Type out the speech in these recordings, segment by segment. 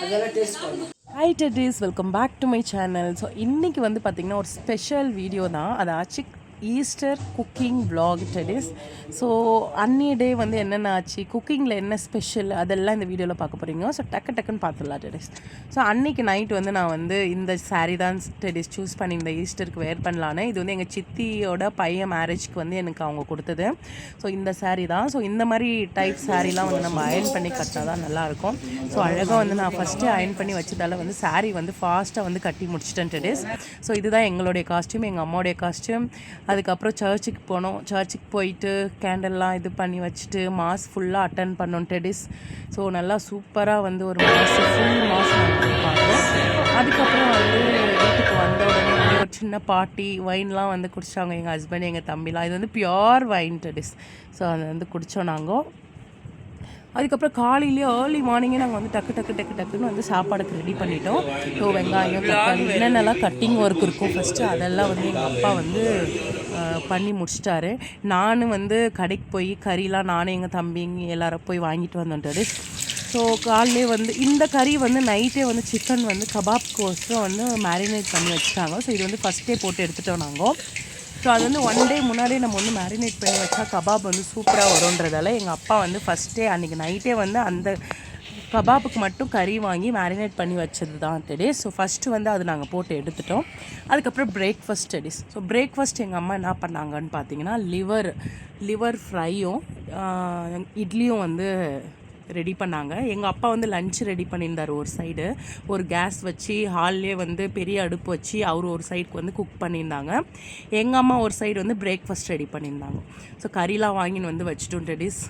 அதெல்லாம் டேஸ்ட் பண்ணணும். Hi teddies, welcome back to my channel. So இன்றைக்கி வந்து பார்த்திங்கன்னா ஒரு ஸ்பெஷல் வீடியோ தான். அதாச்சு Easter cooking vlog teddies. So அன்னிய டே வந்து என்னென்ன ஆச்சு, குக்கிங்கில் என்ன ஸ்பெஷல், அதெல்லாம் இந்த வீடியோவில் பார்க்க போகிறீங்க. ஸோ டக்குன்னு பார்த்துடலாம் டெடிஸ். ஸோ அன்றைக்கி நைட் வந்து நான் வந்து இந்த சாரீ தான் டெடிஸ் சூஸ் பண்ணி இந்த ஈஸ்டருக்கு வேர் பண்ணலான்னு. இது வந்து எங்கள் சித்தியோட பையன் மேரேஜ்க்கு வந்து எனக்கு அவங்க கொடுத்தது. ஸோ இந்த சாரீ தான். ஸோ இந்த மாதிரி டைப் சாரீலாம் வந்து நம்ம அயர்ன் பண்ணி கட்டினா தான் நல்லாயிருக்கும். ஸோ அழகாக வந்து நான் ஃபஸ்ட்டு அயர்ன் பண்ணி வச்சதால் வந்து சாரீ வந்து ஃபாஸ்ட்டாக வந்து கட்டி முடிச்சிட்டேன் டெடிஸ். ஸோ இதுதான் எங்களுடைய காஸ்ட்யூம், எங்கள் அம்மாவுடைய காஸ்ட்யூம். அதுக்கப்புறம் சர்ச்சுக்கு போனோம். சர்ச்சுக்கு போயிட்டு கேண்டல்லாம் இது பண்ணி வச்சுட்டு மாஸ் ஃபுல்லாக அட்டன் பண்ணோம் டெடிஸ். ஸோ நல்லா சூப்பராக வந்து ஒரு ஃபுல் மாஸ் பார்த்தோம். அதுக்கப்புறம் வந்து வீட்டுக்கு வந்த உடனே வந்து ஒரு சின்ன பார்ட்டி வைன்லாம் வந்து குடித்தாங்க எங்கள் ஹஸ்பண்ட் எங்கள் தம்பிலாம். இது வந்து பியோர் வைன் டெடிஸ். ஸோ அதை வந்து குடித்தோம் நாங்கள். அதுக்கப்புறம் காலையிலேயே ஏர்லி மார்னிங்கே நாங்கள் வந்து டக்குன்னு வந்து சாப்பாடுக்கு ரெடி பண்ணிட்டோம். ஸோ வெங்காயம் தக்காளி என்னென்னலாம் கட்டிங் ஒர்க் இருக்கும் ஃபஸ்ட்டு அதெல்லாம் வந்து எங்கள் அப்பா வந்து பண்ணி முடிச்சிட்டாரு. நானும் வந்து கடைக்கு போய் கறிலாம் நானும் எங்கள் தம்பிங்க எல்லோரும் போய் வாங்கிட்டு வந்தோன்ட்டு. ஸோ காலையிலே வந்து இந்த கறி வந்து நைட்டே வந்து சிக்கன் வந்து கபாப்கோசரம் வந்து மேரினேட் பண்ணி வச்சுட்டாங்க. ஸோ இது வந்து ஃபஸ்ட்டே போட்டு எடுத்துட்டோம் நாங்கள். ஸோ அது வந்து ஒன் டே முன்னாடியே நம்ம வந்து மேரினேட் பண்ணி வச்சா கபாப் வந்து சூப்பராக வரும்ன்றதால எங்கள் அப்பா வந்து ஃபஸ்ட்டே அன்றைக்கி நைட்டே வந்து அந்த கபாப்புக்கு மட்டும் கறி வாங்கி மேரினேட் பண்ணி வச்சது தான் டெடிஸ். ஸோ ஃபஸ்ட்டு வந்து அது நாங்கள் போட்டு எடுத்துட்டோம். அதுக்கப்புறம் பிரேக்ஃபாஸ்ட் டெடிஸ். ஸோ பிரேக்ஃபாஸ்ட் எங்கள் அம்மா என்ன பண்ணாங்கன்னு பார்த்தீங்கன்னா லிவர் ஃப்ரையும் இட்லியும் வந்து ரெடி பண்ணாங்க. எங்கள் அப்பா வந்து லன்ச் ரெடி பண்ணியிருந்தார். ஒரு சைடு ஒரு கேஸ் வச்சு ஹால்லே வந்து பெரிய அடுப்பு வச்சு அவர் ஒரு சைடுக்கு வந்து குக் பண்ணியிருந்தாங்க. எங்கள் அம்மா ஒரு சைடு வந்து பிரேக்ஃபாஸ்ட் ரெடி பண்ணியிருந்தாங்க. ஸோ கறிலாம் வாங்கின்னு வந்து வச்சுட்டோம் டெடிஸ்.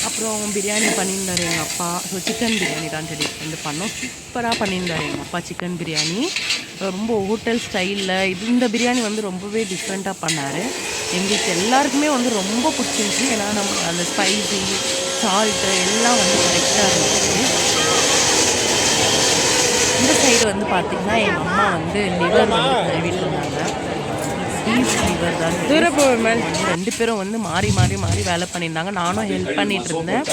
அப்புறம் பிரியாணி பண்ணியிருந்தார் எங்கள் அப்பா. ஸோ சிக்கன் பிரியாணி தான் டெடிஸ் வந்து பண்ணோம். சூப்பராக பண்ணியிருந்தார் எங்கள் அப்பா சிக்கன் பிரியாணி. ரொம்ப ஹோட்டல் ஸ்டைலில் இந்த பிரியாணி வந்து ரொம்பவே டிஃப்ரெண்ட்டாக பண்ணார். எங்களுக்கு எல்லாருக்குமே வந்து ரொம்ப பிடிச்சிருந்துச்சி. ஏன்னா நம்ம அந்த ஸ்பைசி சால்ட்டு எல்லாம் வந்து கரெக்டாக இருந்துச்சு. இந்த சைடு வந்து பார்த்திங்கன்னா எங்கள் அம்மா வந்து லிவர் வந்து கழுவிட்டு இருந்தாங்க. பீஃப் லிவர் தான். ரெண்டு பேரும் வந்து மாறி வேலை பண்ணியிருந்தாங்க. நானும் ஹெல்ப் பண்ணிகிட்டு இருந்தேன்.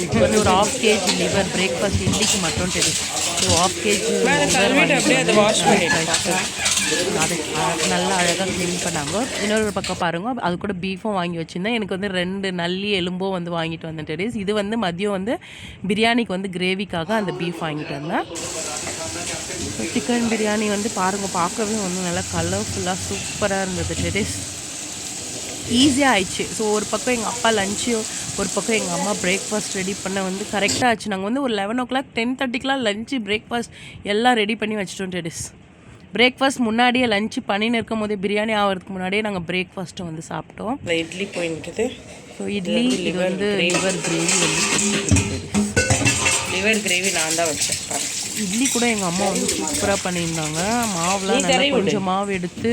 இது வந்து ஒரு 1/2 kg லிவர் பிரேக்ஃபாஸ்ட் இட்லிக்கு மட்டும் தெரியும். ஸோ 1/2 kg அதை நல்லா அழகாக க்ளீன் பண்ணாங்க. இன்னொரு பக்கம் பாருங்கள், அது கூட பீஃபும் வாங்கி வச்சுருந்தேன். எனக்கு வந்து 2 நல்லி எலும்பும் வந்து வாங்கிட்டு வந்தேன் டெடிஸ். இது வந்து மதியம் வந்து பிரியாணிக்கு வந்து கிரேவிக்காக அந்த பீஃப் வாங்கிட்டு வந்தேன். சிக்கன் பிரியாணி வந்து பாருங்கள், பார்க்கவே வந்து நல்லா கலர்ஃபுல்லாக சூப்பராக இருந்தது டெடிஸ். ஈஸியாக ஆயிடுச்சு. ஸோ ஒரு பக்கம் எங்கள் அப்பா லஞ்சு, ஒரு பக்கம் எங்கள் அம்மா பிரேக்ஃபாஸ்ட் ரெடி பண்ண வந்து கரெக்டாக ஆச்சு. நாங்கள் வந்து ஒரு 11 o'clock 10:30க்கெலாம் லஞ்சு பிரேக்ஃபாஸ்ட் எல்லாம் ரெடி பண்ணி வச்சுட்டோம் டெடிஸ். பிரேக்ஃபாஸ்ட் முன்னாடியே லஞ்சு பண்ணின்னு இருக்கும் போதே பிரியாணி ஆகிறதுக்கு முன்னாடியே நாங்கள் பிரேக்ஃபாஸ்ட்டும் வந்து சாப்பிட்டோம். இட்லி போயிட்டு. ஸோ இட்லி இது வந்து லிவர் கிரேவி வந்து லிவர் கிரேவி நான் தான் வச்சேன். இட்லி கூட எங்கள் அம்மா வந்து சூப்பராக பண்ணியிருந்தாங்க. மாவுலாம் நல்லா கொஞ்சம் மாவு எடுத்து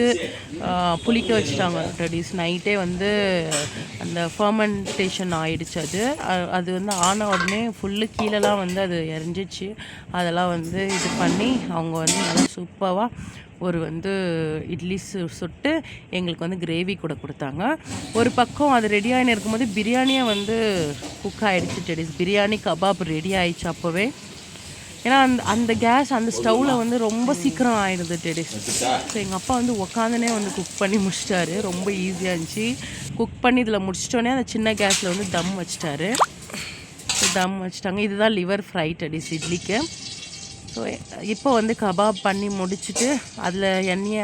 புளிக்க வச்சுட்டாங்க டெடிஸ். நைட்டே வந்து அந்த ஃபர்மெண்டேஷன் ஆகிடுச்சு. அது வந்து ஆன உடனே ஃபுல்லு கீழெலாம் வந்து அது எரிஞ்சிச்சு. அதெல்லாம் வந்து இது பண்ணி அவங்க வந்து நல்லா சூப்பராக ஒரு வந்து இட்லி சுட்டு எங்களுக்கு வந்து கிரேவி கூட கொடுத்தாங்க. ஒரு பக்கம் அது ரெடி ஆகின்னு இருக்கும்போது பிரியாணியை வந்து குக் ஆகிடுச்சு டெடிஸ். பிரியாணி கபாப் ரெடி ஆகிடுச்சு அப்போவே. ஏன்னா அந்த கேஸ் அந்த ஸ்டவ்வில் வந்து ரொம்ப சீக்கிரம் ஆகிடுது டெடிஸ். ஸோ எங்கள் அப்பா வந்து உக்காந்துனே வந்து குக் பண்ணி முடிச்சிட்டாரு. ரொம்ப ஈஸியாக இருந்துச்சு. குக் பண்ணி இதில் முடிச்சிட்டோன்னே அந்த சின்ன கேஸில் வந்து தம் வச்சிட்டாரு. ஸோ தம் வச்சுட்டாங்க. இதுதான் லிவர் ஃப்ரை டெடிஸ் இட்லிக்கு. ஸோ இப்போ வந்து கபாப் பண்ணி முடிச்சுட்டு அதில்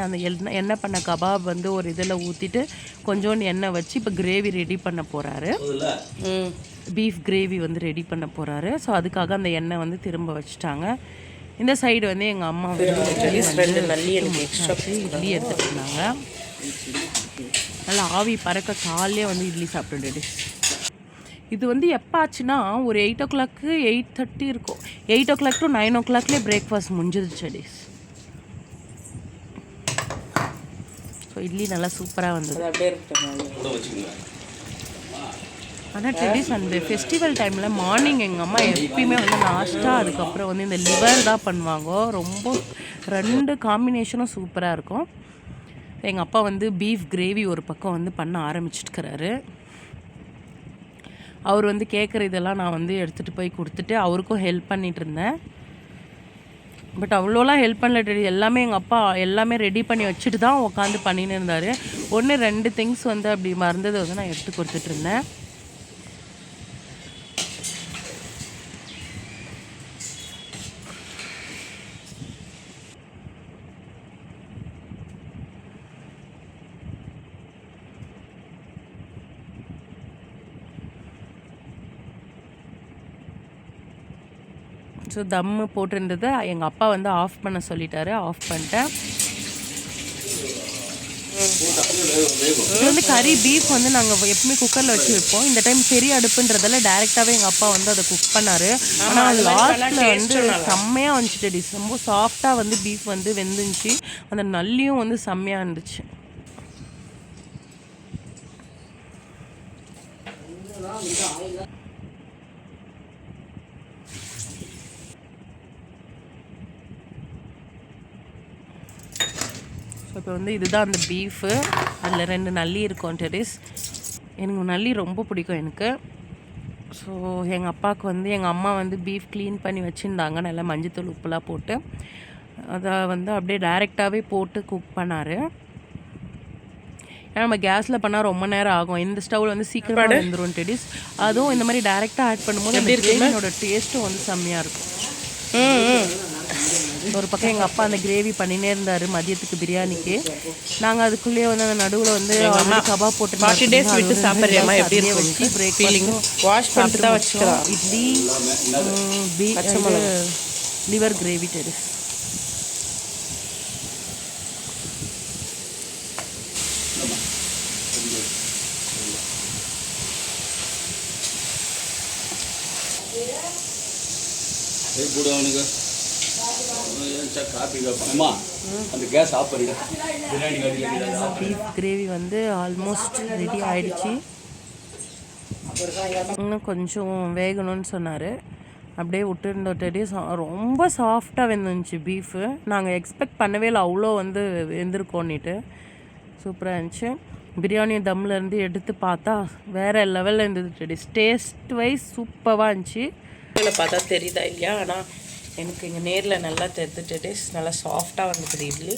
அந்த எண்ணெய் பண்ண கபாப் வந்து ஒரு இதில் ஊற்றிட்டு கொஞ்சோண்டு எண்ணெய் வச்சு இப்போ கிரேவி ரெடி பண்ண போகிறாரு. பீஃப் கிரேவி வந்து ரெடி பண்ண போகிறாரு. ஸோ அதுக்காக அந்த எண்ணெய் வந்து திரும்ப வச்சுட்டாங்க. இந்த சைடு வந்து எங்கள் அம்மா வந்து இட்லி எடுத்துகிட்டு இருந்தாங்க. நல்லா ஆவி பறக்க காலையே வந்து இட்லி சாப்பிட்டு. இது வந்து எப்போ ஆச்சுன்னா ஒரு 8 o'clock 8:30 இருக்கும். 8 o'clock to 9 o'clockலேயே பிரேக்ஃபாஸ்ட் முடிஞ்சிருச்சு டெடிஸ். ஸோ இட்லி நல்லா சூப்பராக வந்தது. ஆனால் டெடிஸ் அந்த ஃபெஸ்டிவல் டைமில் மார்னிங் எங்கள் அம்மா எப்பயுமே வந்து நாஷ்டா அதுக்கப்புறம் வந்து இந்த லிவர் தான் பண்ணுவாங்க. ரொம்ப 2 காம்பினேஷனும் சூப்பராக இருக்கும். எங்கள் அப்பா வந்து பீஃப் கிரேவி ஒரு பக்கம் வந்து பண்ண ஆரம்பிச்சிட்டுக்கிறாரு. அவர் வந்து கேட்குற இதெல்லாம் நான் வந்து எடுத்துகிட்டு போய் கொடுத்துட்டு அவருக்கும் ஹெல்ப் பண்ணிகிட்டு இருந்தேன். பட் அவ்வளோலாம் ஹெல்ப் பண்ணல டெடி. எல்லாமே எங்கள் அப்பா எல்லாமே ரெடி பண்ணி வச்சுட்டு தான் உட்காந்து பண்ணின்னு இருந்தார். 1-2 திங்ஸ் வந்து அப்படி மறந்ததை வந்து நான் எடுத்து கொடுத்துட்ருந்தேன். ஸோ தம்மு போட்டிருந்ததை எங்கள் அப்பா வந்து ஆஃப் பண்ண சொல்லிட்டாரு. ஆஃப் பண்ணிட்டேன். இது வந்து கறி பீஃப் வந்து நாங்கள் எப்பவுமே குக்கரில் வச்சு வைப்போம். இந்த டைம் பெரிய அடுப்புன்றதால டேரெக்டாகவே எங்கள் அப்பா வந்து அதை குக் பண்ணார். ஆனால் அது லாஸ்ட்டில் வந்து செம்மையாக வந்துச்சு. ரொம்ப சாஃப்டாக வந்து பீஃப் வந்து வெந்துச்சு. அந்த நல்லியும் வந்து செம்மையாக இருந்துச்சு. ஸோ இப்போ வந்து இதுதான் அந்த பீஃபு. அதில் 2 நல்லி இருக்கும் டெரிஸ். எனக்கு நல்லி ரொம்ப பிடிக்கும் எனக்கு. ஸோ எங்கள் அப்பாவுக்கு வந்து எங்கள் அம்மா வந்து பீஃப் க்ளீன் பண்ணி வச்சுருந்தாங்க, நல்லா மஞ்சத்தூள் உப்புலாம் போட்டு. அதை வந்து அப்படியே டைரெக்டாகவே போட்டு குக் பண்ணார். ஏன்னா நம்ம கேஸில் பண்ணால் ரொம்ப நேரம் ஆகும். இந்த ஸ்டவ்வில் வந்து சீக்கிரமாக வெந்துடும் டெடிஸ். அதுவும் இந்த மாதிரி டைரெக்டாக ஆட் பண்ணும்போது அந்த கிரேவியோட டேஸ்ட்டும் வந்து செம்மையாக இருக்கும். ஒரு பக்கம் எங்கள் அப்பா அந்த கிரேவி பண்ணினே இருந்தார் மதியத்துக்கு பிரியாணிக்கு. நாங்கள் அதுக்குள்ளேயே வந்து அந்த நடுவில் வந்து கபாப் போட்டு 40 days விட்டு சாப்பிட்றியம்மா எப்படி வச்சு ஃபீலிங் வாஷ் பண்ணிட்டு தான் வச்சுக்கிறோம். Idli liver gravy teddies. Beef gravy வந்து ஆல்மோஸ்ட் ரெடி ஆகிடுச்சு. இன்னும் கொஞ்சம் வேகணும்னு சொன்னார். அப்படியே விட்டுருந்த டெடிஸ். ரொம்ப சாஃப்டாக வெந்துருந்துச்சு பீஃபு. நாங்கள் எக்ஸ்பெக்ட் பண்ணவே இல்லை அவ்வளோ வந்து வெந்திருக்கோன்னிட்டு. சூப்பராக இருந்துச்சு. பிரியாணி தம்லேருந்து எடுத்து பார்த்தா வேறு லெவலில் இருந்தது டெடிஸ். டேஸ்ட் வைஸ் சூப்பராக இருந்துச்சு. பார்த்தா தெரியுதா இல்லையா? ஆனால் எனக்கு இங்கே நேரில் நல்லா தெரிஞ்சுட்டு டேஸ் நல்லா சாஃப்டாக வந்துக்குது இட்லி.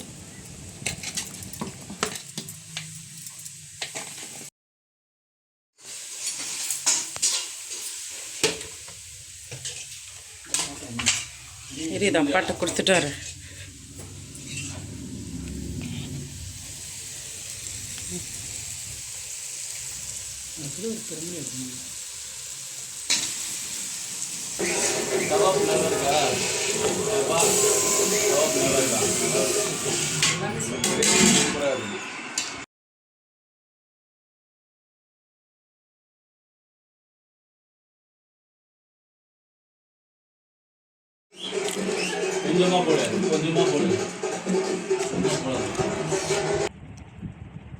சரி, இதை அப்பாட்ட கொடுத்துட்டு வரேன்.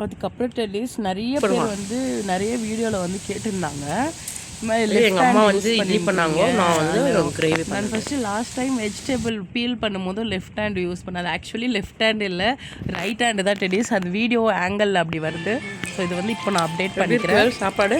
அதுக்கப்புறம் டெலிஸ் நிறைய பேர் வந்து நிறைய வீடியோவில் வந்து கேட்டிருந்தாங்க. எங்கள் அம்மா வந்து இட்லி பண்ணாங்க, நான் வந்து கிரேவி. நான் first last time vegetable peel பண்ணும்போது லெஃப்ட் ஹேண்ட் யூஸ் பண்ணேன். அது ஆக்சுவலி லெஃப்ட் ஹேண்ட் இல்லை, ரைட் ஹேண்டு தான் டெடிஸ். அது வீடியோ ஆங்கிள் அப்படி வருது. ஸோ இது வந்து இப்போ நான் அப்டேட் பண்ணிக்கிறேன். சாப்பாடு